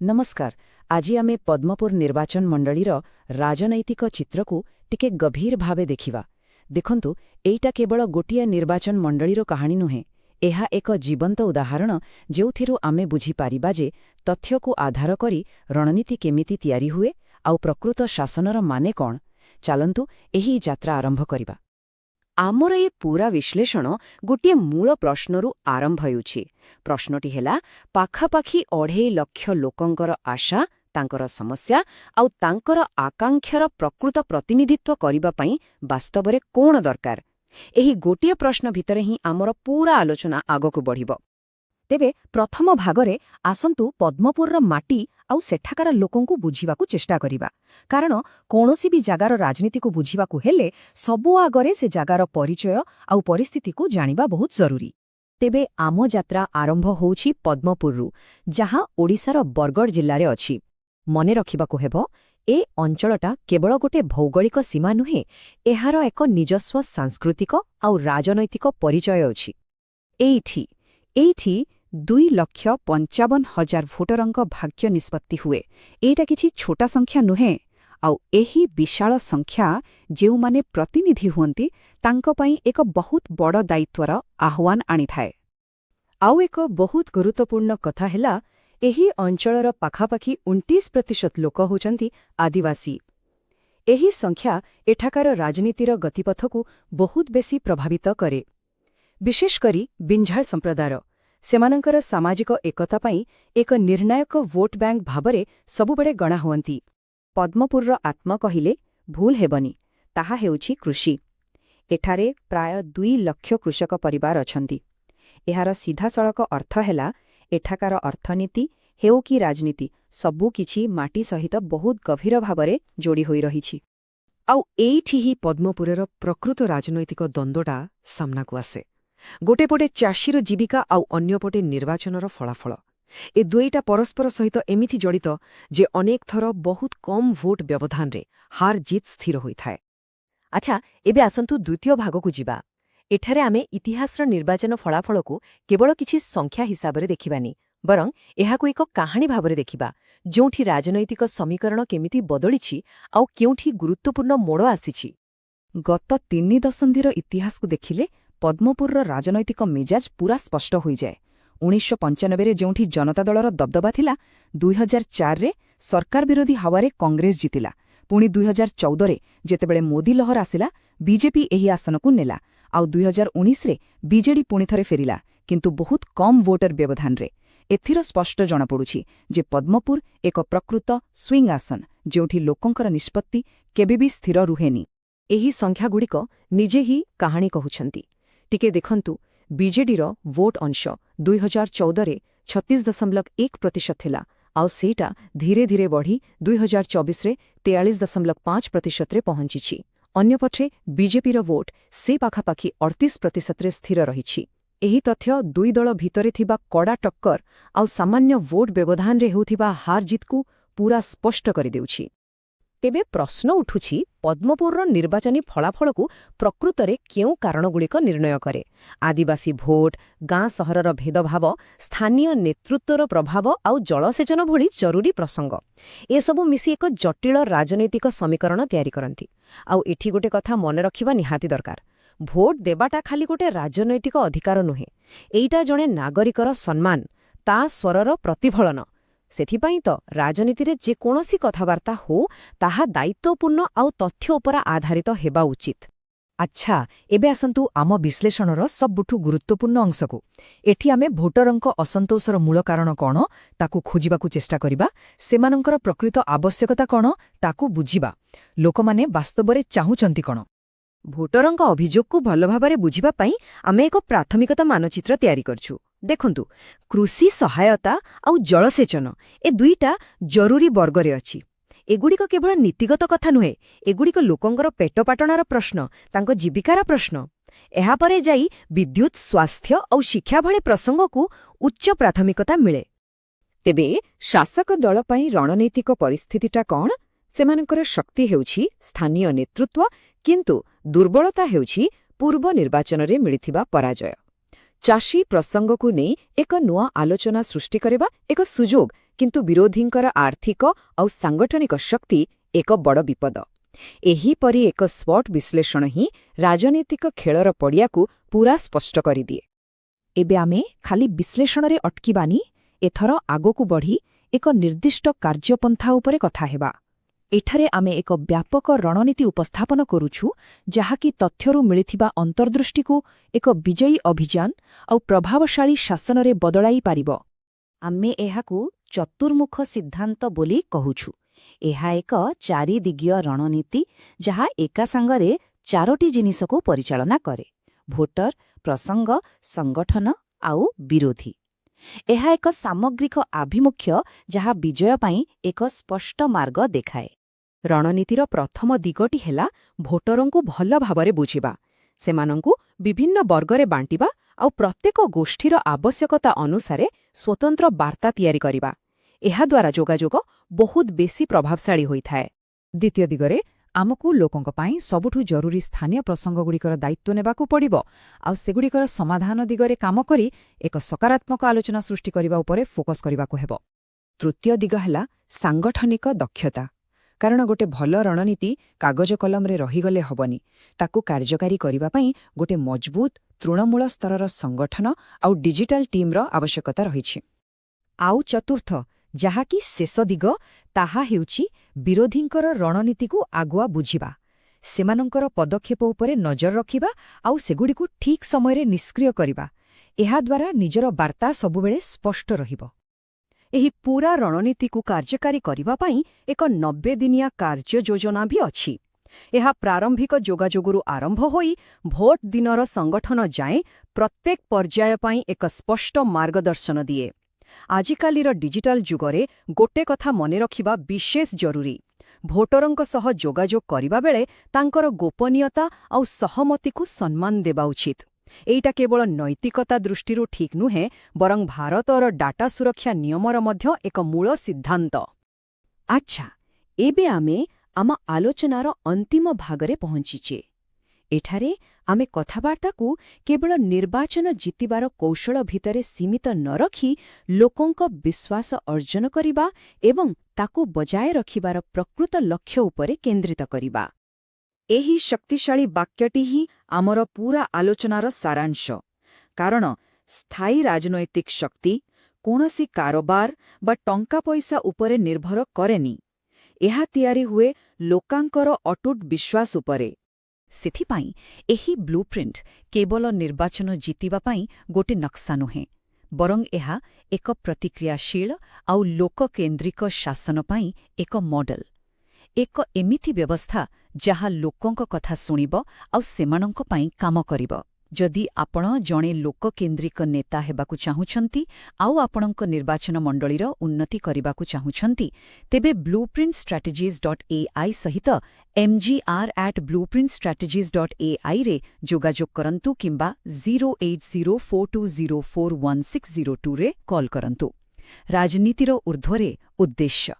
नमस्कार। आज आमे पद्मपुर निर्वाचन मंडलीर राजनैतिक चित्रकू टिके गभीर भावे देखिवा। देखंतु एइटा केवल गोटिए निर्वाचन मंडलीर कहानी नुहे, एहा एक जीवंत उदाहरण जेउथिरु आमे बुझी पारिबा जे तथ्यकू आधार करी रणनीति केमिति तियारी हुए आउ प्रकृत शासनर माने कौन। चालंतु एही यात्रा आरंभ करिबा। आमर ए पूरा विश्लेषण गोटे मूल प्रश्नरू आरंभ हेउछि। प्रश्नटी हेला पाखापाखी 2.5 लाख लोकंकर आशा, तांकर समस्या आउ तांकर आकांक्षार प्रकृत प्रतिनिधित्व करिबा पई वास्तवरे कोण दरकार। एही गोटे प्रश्न भितरे ही आमर पूरा आलोचना आगकु बढ़िबो। तेबे प्रथम भागरे आसंतु पद्मपुरर माटी आउ सेठाकार लोकंकु बुझिबाकु चेष्टा करिबा। कारण कोनोसी भी जागार राजनीति को बुझिबाकु हेले सबु आगरे से जागार परिचय आउ परिस्थिति को जानिबा बहुत जरूरी। तेबे आम यात्रा आरंभ होउछि पद्मपुररु, जहां ओडिसार बरगड़ जिल्लारे अछि। मने रखिबाकु हेबो, ए अंचलटा केवल गोटे भौगोलिक सीमा नुहे, एहार एक निजस्व सांस्कृतिक आउ राजनैतिक परिचय अछि। एइठी 2,55,000 भोटरंक भाग्य निष्पत्ति हुए। एटा किछि छोटा संख्या नुहे, आउ एही विशाल संख्या जेउमाने प्रतिनिधि हुअन्ति तांको पई एक बहुत बड़ दायित्वर आह्वान आनिथाए। आउ एक बहुत गुरुत्वपूर्ण कथा हेला, एही अंचलर पाखापाखी 29% लोक होचन्ति आदिवासी। एही संख्या एठाकार राजनीतिर गतिपथकु बहुत बेसी प्रभावित करे। विशेष करी बिंझाल संप्रदायर सेमानंकर सामाजिक एकता पई एक निर्णायक वोट बैंक भाबरे सबुबेले गणा हुअन्ति। पद्मपुरर आत्मा कहिले भूल हेबनी, ताहा हेउछि कृषि। एठारे प्राय 2 लाख कृषक परिवार अछन्ति। एहार सीधासळख अर्थ हेला, एठाकार अर्थनीति हेउ कि राजनीति सबु किछि माटी सहित बहुत गभीर भाबरे जोड़ी होई रहिछि। आउ एइठी ही पद्मपुरर प्रकृत राजनैतिक द्वन्द्वटा सामनाकु आसे। गोटे पटे चाषीर जीविका आउ अन्यपटे निर्वाचनर फलाफल। ए दुईटा परस्पर सहित एमिथि जड़ित जे अनेक थर बहुत कम भोट व्यवधान रे हार जीत स्थिर होइथाए। अच्छा, एबे आसंतु द्वितीय भागकु जिबा। एठारे आमे इतिहासर निर्वाचन फलाफलकु केवल किछि संख्या हिसाबरे देखिबानी, बरं एहाकु एक कहानी भाबरे देखिबा, जोंठी राजनैतिक समीकरण केमिति बदलिछि आउ केउठी गुरुत्वपूर्ण मोड़ आसिछि। गत 3 दशंधिर इतिहासकु देखिले पद्मपुरर राजनैतिक मेजाज पूरा स्पष्ट होई जाए। 1995 रे जोंठी जनता दलर दबदबा थिला, 2004 रे सरकार विरोधी हावारे कांग्रेस जितिला। पुणी 2014 रे जेतेबेले मोदी लहर आसिला, बीजेपी एही आसनकु नेला। आउ 2019 रे बीजेडी पुणी थरे फेरिला, किंतु बहुत कम वोटर व्यवधान रे। एथिर स्पष्ट जणा पडुछि जे पद्मपुर एक प्रकृत स्विंग आसन, जोंठी लोकंकर निष्पत्ति केबे भी स्थिर रुहेनी। एही संख्यागुड़िक निजे ही कहानी कहुछन्ति। टिके देखंतु, बीजेडीर वोट अंश 2014 रे 36.1% थिला, आउ सेटा धीरे धीरे बढ़ी 2024 रे 43.5% रे पहुंचिछि। अन्यपटे बीजेपीर वोट से पाखापाखी 38% रे स्थिर रहिछि। एही तथ्य दुई दल भितरे थिबा कड़ा टक्कर आउ सामान्य वोट व्यवधान रे हेउथिबा हार जितकु पूरा स्पष्ट करिदेउछि। तेबे प्रश्न उठुछि, पद्मपुरर निर्वाचनी फलाफलकु प्रकृतरे केउ कारणगुड़िक निर्णय करे? आदिवासी भोट, गाँ सहरर भेदभाव, स्थानीय नेतृत्वर प्रभाव आउ जलसेचन भली जरूरी प्रसंग, एसबु मिसी एक जटिल राजनैतिक समीकरण तैयारी करंती। आउ एठी गोटे कथा मन रखिबा निहाती दरकार, भोट देबाटा खाली गोटे राजनैतिक अधिकार नुहे, एइटा जणे नागरिकर सम्मान, ता स्वरर प्रतिफलन। सेथिपाई तो राजनीति रे जे कोनोसी कथावार्ता हो, ताहा दायित्वपूर्ण आउ तथ्य उपर आधारित हेबा उचित। अच्छा, एबे आसंतु आम विश्लेषणर सबुठु गुरुत्वपूर्ण अंशकु। एठी आमे भोटरंक असंतोषर मूल कारण कौन ताकु खोजिबाकु चेष्टा करिबा, सेमानंकर प्रकृत आवश्यकता कौन ताकु बुझिबा, लोकमाने वास्तवरे चाहुचंती कौन। भोटरंक अभियोगकु भल भाबरे बुझिबा पई आमे एक प्राथमिकता मानचित्र तैयारी करछु। देखंतु, कृषि सहायता आउ जलसेचन ए दुईटा जरूरी वर्गरे अछि। एगुड़िक केवल नीतिगत कथा नुहे, एगुड़िक लोकंकर पेटपाटणार प्रश्न, तांको जीविकार प्रश्न। एहापरे जाई विद्युत, स्वास्थ्य आउ शिक्षा भले प्रसंगकु उच्च प्राथमिकता मिले। तेबे शासक दल पई रणनीतिक परिस्थितिटा कौन? सेमानकर शक्ति हेउछि स्थानीय नेतृत्व, किंतु दुर्बलता हेउछि पूर्व निर्वाचन रे मिलिथिबा पराजय। चाषी प्रसंगकु नै एक नुआ आलोचना सृष्टि करिबा एक सुजोग, କିନ୍ତୁ ବିରୋଧୀଙ୍କର ଆର୍ଥିକ ଆଉ ସାଂଗଠନିକ ଶକ୍ତି ଏକ ବଡ଼ ବିପଦ। ଏହିପରି ଏକ ସ୍ପଟ୍ ବିଶ୍ଳେଷଣ ହିଁ ରାଜନୈତିକ ଖେଳର ପଡ଼ିଆକୁ ପୂରା ସ୍ପଷ୍ଟ କରିଦିଏ। ଏବେ ଆମେ ଖାଲି ବିଶ୍ଳେଷଣରେ ଅଟକିବାନି, ଏଥର ଆଗକୁ ବଢ଼ି ଏକ ନିର୍ଦ୍ଦିଷ୍ଟ କାର୍ଯ୍ୟପନ୍ଥା ଉପରେ କଥା ହେବା। ଏଠାରେ ଆମେ ଏକ ବ୍ୟାପକ ରଣନୀତି ଉପସ୍ଥାପନ କରୁଛୁ, ଯାହାକି ତଥ୍ୟରୁ ମିଳିଥିବା ଅନ୍ତର୍ଦୃଷ୍ଟିକୁ ଏକ ବିଜୟୀ ଅଭିଯାନ ଆଉ ପ୍ରଭାବଶାଳୀ ଶାସନରେ ବଦଳାଇ ପାରିବ। ଆମେ ଏହାକୁ ଚତୁର୍ମୁଖ ସିଦ୍ଧାନ୍ତ ବୋଲି କହୁଛୁ। ଏହା ଏକ ଚାରିଦିଗୀୟ ରଣନୀତି, ଯାହା ଏକା ସାଙ୍ଗରେ ଚାରୋଟି ଜିନିଷକୁ ପରିଚାଳନା କରେ: ଭୋଟର, ପ୍ରସଙ୍ଗ, ସଂଗଠନ ଆଉ ବିରୋଧୀ। ଏହା ଏକ ସାମଗ୍ରିକ ଆଭିମୁଖ୍ୟ ଯାହା ବିଜୟ ପାଇଁ ଏକ ସ୍ପଷ୍ଟ ମାର୍ଗ ଦେଖାଏ। ରଣନୀତିର ପ୍ରଥମ ଦିଗଟି ହେଲା ଭୋଟରଙ୍କୁ ଭଲ ଭାବରେ ବୁଝିବା, ସେମାନଙ୍କୁ ବିଭିନ୍ନ ବର୍ଗରେ ବାଣ୍ଟିବା ଆଉ ପ୍ରତ୍ୟେକ ଗୋଷ୍ଠୀର ଆବଶ୍ୟକତା ଅନୁସାରେ ସ୍ୱତନ୍ତ୍ର ବାର୍ତ୍ତା ତିଆରି କରିବା। ଏହାଦ୍ୱାରା ଯୋଗାଯୋଗ ବହୁତ ବେଶୀ ପ୍ରଭାବଶାଳୀ ହୋଇଥାଏ। ଦ୍ୱିତୀୟ ଦିଗରେ ଆମକୁ ଲୋକଙ୍କ ପାଇଁ ସବୁଠୁ ଜରୁରୀ ସ୍ଥାନୀୟ ପ୍ରସଙ୍ଗଗୁଡ଼ିକର ଦାୟିତ୍ୱ ନେବାକୁ ପଡ଼ିବ ଆଉ ସେଗୁଡ଼ିକର ସମାଧାନ ଦିଗରେ କାମ କରି ଏକ ସକାରାତ୍ମକ ଆଲୋଚନା ସୃଷ୍ଟି କରିବା ଉପରେ ଫୋକସ୍ କରିବାକୁ ହେବ। ତୃତୀୟ ଦିଗ ହେଲା ସାଂଗଠନିକ ଦକ୍ଷତା। କାରଣ ଗୋଟେ ଭଲ ରଣନୀତି କାଗଜ କଲମରେ ରହିଗଲେ ହେବନି, ତାକୁ କାର୍ଯ୍ୟକାରୀ କରିବା ପାଇଁ ଗୋଟେ ମଜବୁତ ତୃଣମୂଳ ସ୍ତରର ସଂଗଠନ ଆଉ ଡିଜିଟାଲ ଟିମ୍ର ଆବଶ୍ୟକତା ରହିଛି। ଆଉ ଚତୁର୍ଥ, ଯାହାକି ଶେଷ ଦିଗ, ତାହା ହେଉଛି ବିରୋଧୀଙ୍କର ରଣନୀତିକୁ ଆଗୁଆ ବୁଝିବା, ସେମାନଙ୍କର ପଦକ୍ଷେପ ଉପରେ ନଜର ରଖିବା ଆଉ ସେଗୁଡ଼ିକୁ ଠିକ୍ ସମୟରେ ନିଷ୍କ୍ରିୟ କରିବା। ଏହାଦ୍ୱାରା ନିଜର ବାର୍ତ୍ତା ସବୁବେଳେ ସ୍ପଷ୍ଟ ରହିବ। ଏହି ପୂରା ରଣନୀତିକୁ କାର୍ଯ୍ୟକାରୀ କରିବା ପାଇଁ ଏକ 90 ଦିନିଆ କାର୍ଯ୍ୟ ଯୋଜନା ବି ଅଛି। ଏହା ପ୍ରାରମ୍ଭିକ ଯୋଗାଯୋଗରୁ ଆରମ୍ଭ ହୋଇ ଭୋଟ ଦିନର ସଂଗଠନ ଯାଏଁ ପ୍ରତ୍ୟେକ ପର୍ଯ୍ୟାୟ ପାଇଁ ଏକ ସ୍ପଷ୍ଟ ମାର୍ଗଦର୍ଶନ ଦିଏ। ଆଜିକାଲିର ଡିଜିଟାଲ ଯୁଗରେ ଗୋଟେ କଥା ମନେ ରଖିବା ବିଶେଷ ଜରୁରୀ: ଭୋଟରଙ୍କ ସହ ଯୋଗାଯୋଗ କରିବାବେଳେ ତାଙ୍କର ଗୋପନୀୟତା ଆଉ ସହମତିକୁ ସମ୍ମାନ ଦେବା ଉଚିତ। ଏଇଟା କେବଳ ନୈତିକତା ଦୃଷ୍ଟିରୁ ଠିକ୍ ନୁହେଁ, ବରଂ ଭାରତର ଡାଟା ସୁରକ୍ଷା ନିୟମର ମଧ୍ୟ ଏକ ମୂଳ ସିଦ୍ଧାନ୍ତ। ଆଚ୍ଛା, ଏବେ ଆମେ ଆମ ଆଲୋଚନାର ଅନ୍ତିମ ଭାଗରେ ପହଞ୍ଚିଛେ। ଏଠାରେ ଆମେ କଥାବାର୍ତ୍ତାକୁ କେବଳ ନିର୍ବାଚନ ଜିତିବାର କୌଶଳ ଭିତରେ ସୀମିତ ନ ରଖି ଲୋକଙ୍କ ବିଶ୍ୱାସ ଅର୍ଜନ କରିବା ଏବଂ ତାକୁ ବଜାୟ ରଖିବାର ପ୍ରକୃତ ଲକ୍ଷ୍ୟ ଉପରେ କେନ୍ଦ୍ରିତ କରିବା। ଏହି ଶକ୍ତିଶାଳୀ ବାକ୍ୟଟି ହିଁ ଆମର ପୂରା ଆଲୋଚନାର ସାରାଂଶ। କାରଣ ସ୍ଥାୟୀ ରାଜନୈତିକ ଶକ୍ତି କୌଣସି କାରବାର ବା ଟଙ୍କା ପଇସା ଉପରେ ନିର୍ଭର କରେନି। ଏହା ତିଆରି ହୁଏ ଲୋକଙ୍କର ଅଟୁଟ ବିଶ୍ୱାସ ଉପରେ। ସେଥିପାଇଁ ଏହି ବ୍ଲୁପ୍ରିଣ୍ଟ କେବଳ ନିର୍ବାଚନ ଜିତିବା ପାଇଁ ଗୋଟେ ନକ୍ସା ନୁହେଁ, ବରଂ ଏହା ଏକ ପ୍ରତିକ୍ରିୟାଶୀଳ ଆଉ ଲୋକକେନ୍ଦ୍ରିକ ଶାସନ ପାଇଁ ଏକ ମଡେଲ। ଏକ ଏମିତି ବ୍ୟବସ୍ଥା ଯାହା ଲୋକଙ୍କ କଥା ଶୁଣିବ ଆଉ ସେମାନଙ୍କ ପାଇଁ କାମ କରିବ। ଯଦି ଆପଣ ଜଣେ ଲୋକକେନ୍ଦ୍ରିକ ନେତା ହେବାକୁ ଚାହୁଁଛନ୍ତି ଆଉ ଆପଣଙ୍କ ନିର୍ବାଚନ ମଣ୍ଡଳୀର ଉନ୍ନତି କରିବାକୁ ଚାହୁଁଛନ୍ତି, ତେବେ blueprintstrategies.ai ସହିତ mgr@blueprintstrategies.ai ରେ ଯୋଗାଯୋଗ କରନ୍ତୁ କିମ୍ବା 08042041602 ରେ କଲ୍ କରନ୍ତୁ। ରାଜନୀତିର ଊର୍ଦ୍ଧ୍ୱରେ ଉଦ୍ଦେଶ୍ୟ।